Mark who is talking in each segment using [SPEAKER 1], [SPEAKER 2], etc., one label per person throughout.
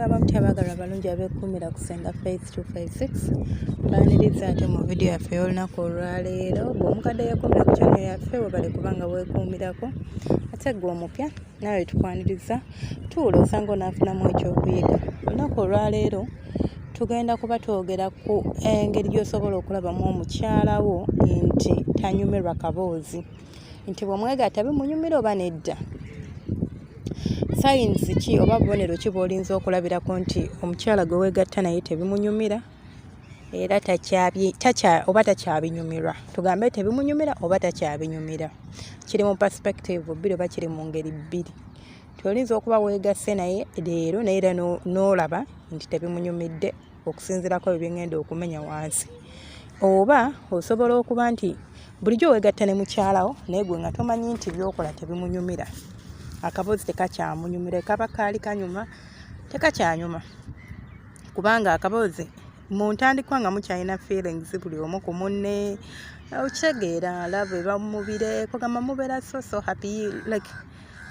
[SPEAKER 1] Murabamutyabagala balungi abeekuumira ku Senga Face 256 baaniriza ate mu vidiyo yaffe y'olunaku olwaleero bw'omukadde yeekuumira ku channel yaffe webale kubanga weekuumirako ate gwe omupya nawe tukwaniriza tuwula osanga onaafunamu ekyokuyiga. Olunaku olwaleero tugenda kuba twogera ku engeri gy'osobola okulabamu omukyalawo nti tanyumirwa kabozi, nti bw'omwegatta bimunyumira oba nedda. Sayinzi ki oba bubonero ki bw'olinza okulabirako nti omukyala gwe weegatta naye tebimunyumira era oba takyabinyumirwa? Tugambe tebimunyumira oba takyabinyumira. Kiri mu perspective bbiri oba kiri mu ngeri bbiri. Tiolinza okuba weegasse naye leero naye era n'olaba nti tebimunyumidde okusinziirako bye ngenda okumenya wansi. Oba osobola okuba nti bulijjo weegatta ne mukyalawo naye gwe nga tomanyi nti by'okola tebimunyumira. Akabozi tekakyamunyumira, kaba kaali kanyuma tekakyanyuma, kubanga akabozi mu ntandikwa nga mukyalina feelings buli omu ku munne, okitegeera love eba mubire kugamba mubeera so happy, like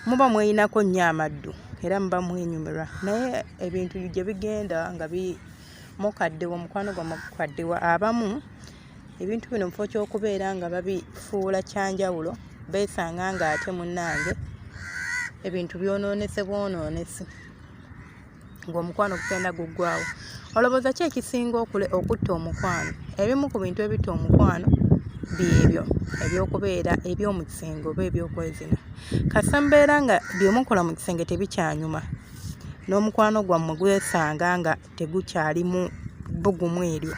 [SPEAKER 1] muba mweyinako nnyo amaddu era muba mwenyumirwa, naye ebintu gye bigenda nga mukaddewa omukwano gwa mukaddewa abamu ebintu bino mufo ky'okubeera nga babifuula kyanjawulo beesanga nga ate munnange ebintu byonoonese bwonoonese ng'omukwano gugenda guggwawo. Olowooza ki ekisinga okutta omukwano? Ebimu ku bintu ebitta omukwano byebyo ebyokubeera eby'omu kisenge oba ebyokwezina. Kasa mbeera nga byemukola mu kisenge tebikyanyuma n'omukwano gwammwe gwesanga nga tegukyalimu bbugumu eryo.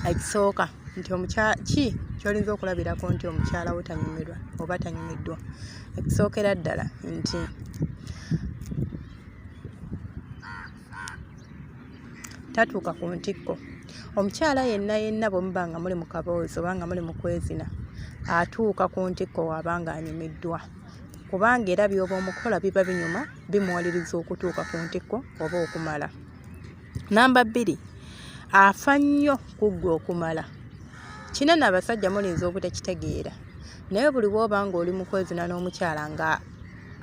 [SPEAKER 1] Ekisooka nti ki kyolinza okulabirako nti omukyalawo tanyumirwa oba tanyumiddwa? Ekisookera ddala nti tatuuka ku ntikko. Omukyala yenna bwe muba nga muli mu kaboozi oba nga muli mu kwezina atuuka ku ntikko w'aba nga anyumiddwa, kubanga era by'oba omukola biba binyuma bimuwaliriza okutuuka ku ntikko oba okumala. Namba 2, afa nnyo ku ggwe okumala. Kinene abasajja mulinza obutakitegeera, naye buli bw'oba ng'oli mu kwezina n'omukyala nga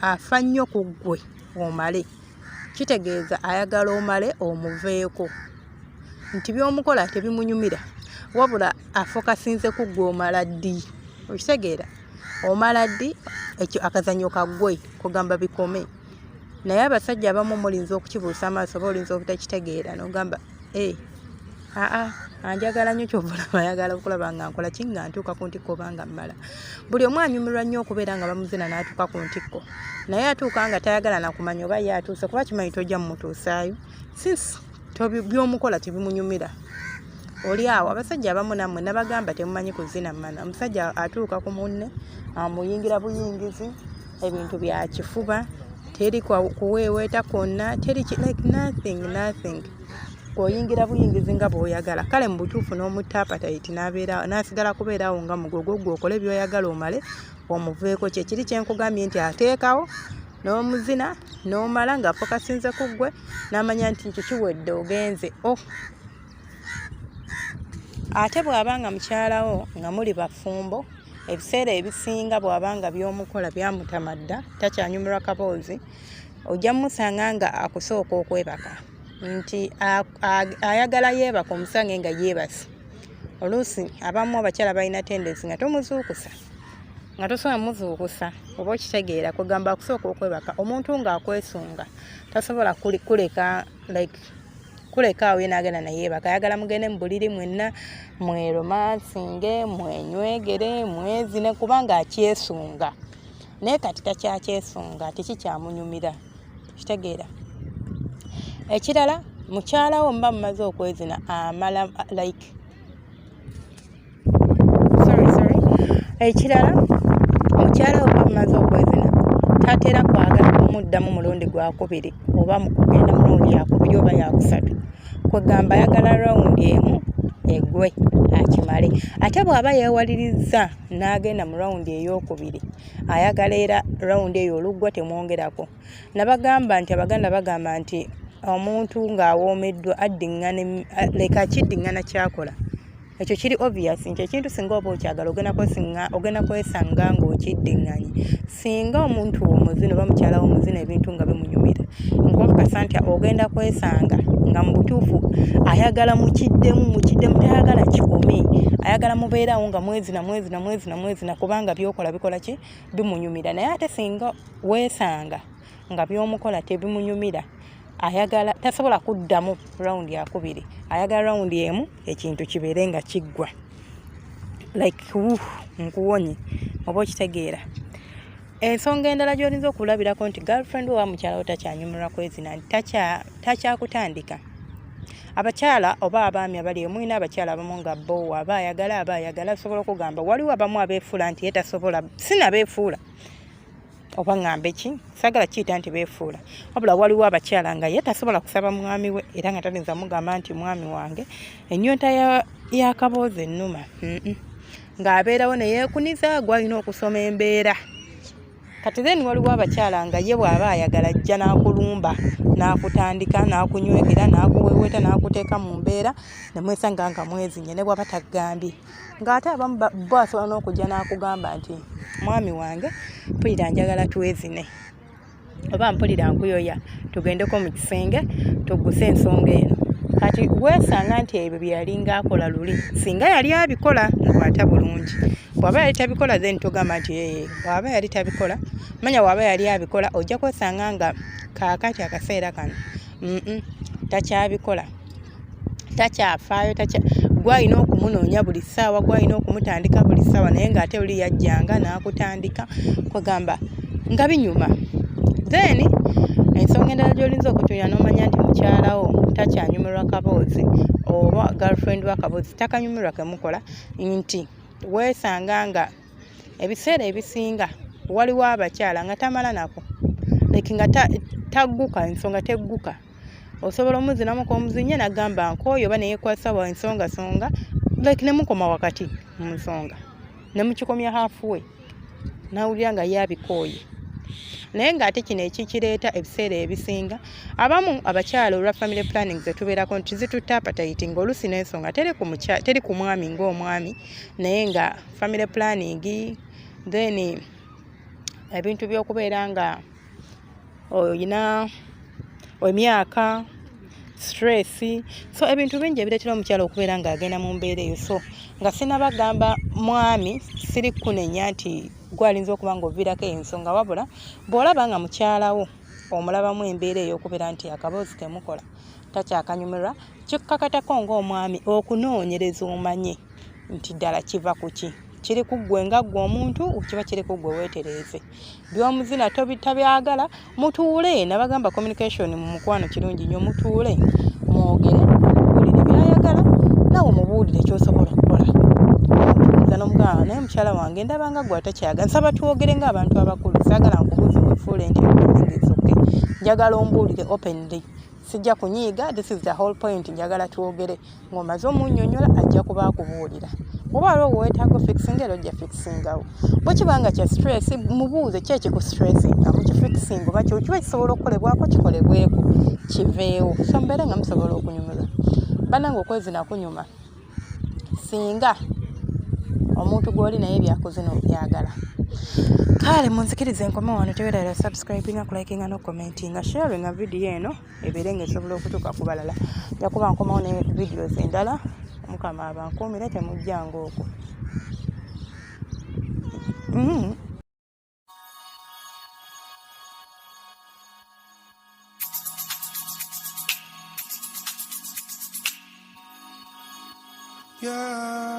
[SPEAKER 1] afa nnyo ku ggwe omale, kitegeeza ayagala omale omuveeko, nti by'omukola tebimunyumira wabula afokasinze ku ggwe omala ddi. Okitegeera omala ddi, ekyo akazannyo kaggwe kugamba bikome. Naye abasajja abamu mulinza okukibuusa amaaso oba olinza obutakitegeera n'ogamba anjagala nnyo ky'ovulaba ayagala okulaba nga nkola ki nga ntuuka ku ntikko oba nga mmala. Buli omu anyumirwa nnyo okubeera nga bamuzina n'atuuka ku ntikko, naye atuuka nga tayagala na kumanya oba ye atuuse, kuba kimanyi tojja mumutuusaayo since by'omukola tebimunyumira. Oli awo abasajja abamu nammwe nabagamba temumanyi kuzina mmana. Omusajja atuuka ku munne amuyingira buyingizi, ebintu bya kifuba, teri kuweeweeta kwonna, teri like nothing. Oyingira buyingizi nga bw'oyagala. Kale mu butuufu n'omutta appetite n'asigala kubeerawo nga mugogo gw'okole by'oyagala omale omuveeko. Kye kiri kye nkugambye nti ateekawo n'omuzina n'omala ng'afokasinze ku ggwe n'amanya nti kiwedde ogenze. Ate bw'aba nga mukyalawo nga muli bafumbo, ebiseera ebisinga bw'aba nga by'omukola byamutamadda takyanyumirwa kaboozi, ojja musanga nga akusooka okwebaka, nti ayagala yeebaka omusange nga yeebase. Oluusi abamu abakyala balina tendensi nga tomuzuukusa, nga tosobola muzuukusa oba okitegeera kugamba akusooka okwebaka. Omuntu ng'akwesunga tasobola kuleka awo ye n'agenda nayeebaka. Ayagala mugende mu buliri mwenna mweromansinge, mwenywegere, mwezine kubanga akyesunga. Naye kati takyakyesunga, tekikyamunyumira. Kitegeera. Ekirala, mukyalawo muba mumaze okwezina amala ekirala mukyalawo muba mumaze okwezina tatera kwagala kumuddamu mulundi gwakubiri oba kugenda mulundi yakubiri oba yakusatu, kwegamba ayagala rawundi emu eggwe akimale. Ate bw'aba yeewaliriza n'agenda mu rawundi ey'okubiri ayagala era rawundi eyo oluggwa temwongerako. Nabagamba nti Abaganda bagamba nti omuntu ng'awoomeddwa leka akiddiŋŋana kyakola. Ekyo kiri obvious nti ekintu singa oba okyagala ogenda kwesanga ng'okiddiŋŋanye. Singa omuntu omuzina oba mukyalawo omuzina ebintu nga bimunyumira nkakasa nti ogenda kwesanga nga mu butuufu ayagala mukiddemu tayagala kikome, ayagala mubeerawo nga mwezi na kubanga byokola bikola ki bimunyumira. Naye ate singa weesanga nga byomukola tebimunyumira, ayagala tasobola kuddamu raundi yakubiri, ayagala raundi emu ekintu kibeere nga kiggwa like nkuwonye oba okitegeera. Ensonga endala gy'olinza okulabirako nti girlfriend oba mukyala wo takyanyumirwa kwezina nti takyakutandika. Abakyala oba abaami abali mwina abakyala abamu nga bo aba ayagala asobola okugamba, waliwo abamu abeefuula nti ye tasobola, sinabeefuula oba ngambe ki, sagala kiyita nti beefuula, wabula waliwo abakyala nga ye tasobola kusaba mwami we era nga talinza mugamba nti mwami wange ennyonta ya kabozi ennuma, ng'abeerawo ne yeekuniza gw'alina okusoma embeera. Kati then waliwo abakyala nga ye bw'aba ayagala ajja n'akulumba n'akutandika n'akunywegera n'akuweeweta n'akuteeka mu mbeera ne mwesanga nga mwezinye ne bw'aba takugambye, ng'ate abamu bo asobola n'okujja n'akugamba nti mwami wange mpulira njagala twezine oba mpulira nkuyoya tugendeko mu kisenge tugguse ensonga eno. Kati weesanga nti ebyo bye yalinga akola luli singa yali abikola nkwata bulungi, bw'aba yali tabikola then togamba nti bw'aba yali tabikola, manya bw'aba yali abikola ojja kwesanga nga kaakati akaseera kano takyabikola, takyafaayo, gwalina okumunoonya buli ssaawa, gwalina okumutandika buli ssaawa, naye ng'ate oli yajjanga n'akutandika kwegamba nga binyuma. Then ensonga endala gy'olinza okutunya n'omanya nti mukyalawo takyanyumirwa kabozi oba girlfriend wa kabozi takanyumirwa kemukola nti weesanga nga ebiseera ebisinga waliwo abakyala nga tamala nako like nga tagguka, ensonga tegguka, osobola omuzinamuko omuzinye nagamba nkooyo oba neyekwasa wa ensonga like nemukoma wakati mu nsonga nemukikomya halfway nawulira nga yabikooye. Naye ng'ate kino ekikireeta ebiseera ebisinga abamu abakyala olwa family planning zetubeerako nti zitutta appetite ng'oluusi n'ensonga teri ku mwami ng'omwami, naye nga family planning then ebintu by'okubeera nga oyina emyaka stress, so ebintu bingi ebireetera omukyala okubeera ng'agenda mu mbeera eyo. So nga sinabagamba mwami siri kunenya nti gwalinza okuba ng'oviirako ensonga, wabula bw'olaba nga mukyalawo omulabamu embeera ey'okubeera nti akabozi kemukola takyakanyumirwa, kikkakatako ng'omwami okunoonyereza omanye nti ddala kiva ku ki, kiri ku ggwe nga ggwe omuntu kiba kiri ku ggwe weetereeze. By'omuzina tabyagala mutuule, nabagamba communication mu mukwano kirungi nnyo, mutuule mwogere mubuulire byayagala nawe mubuulire ky'osobola okukola. N'omugamba naye mukyala wange ndaba nga gwe atakyagala, nsaba twogere ng'abantu abakulu, saagala nkubuuze weefuule nti okay, njagala ombuulire openly, sijja kunyiiga, this is the whole point, njagala twogere. Ng'omaze omunnyonnyola ajja kuba akubuulira. Oba waliwo weetaaga fixing era ojja fixingawo. Bwe kiba nga kya stress mubuuze ki ekiku stressinga mukifixing oba kiba kisobola okukolebwako kikolebweko kiveewo, so mbeere nga musobola okunyumirwa. Bannange okwezina kunyuma singa omuntu gw'oli naye byakuzina obyagala. Kale munzikirize nkome wano, teweerara subscribinga, kulikinga n'okukomentinga, sharinga vidiyo eno ebeere ng'esobola okutuuka ku balala. Nja kuba nkomawo ne videos endala, Mukama abankuumire temujjanga okwo.
[SPEAKER 2] Yeah.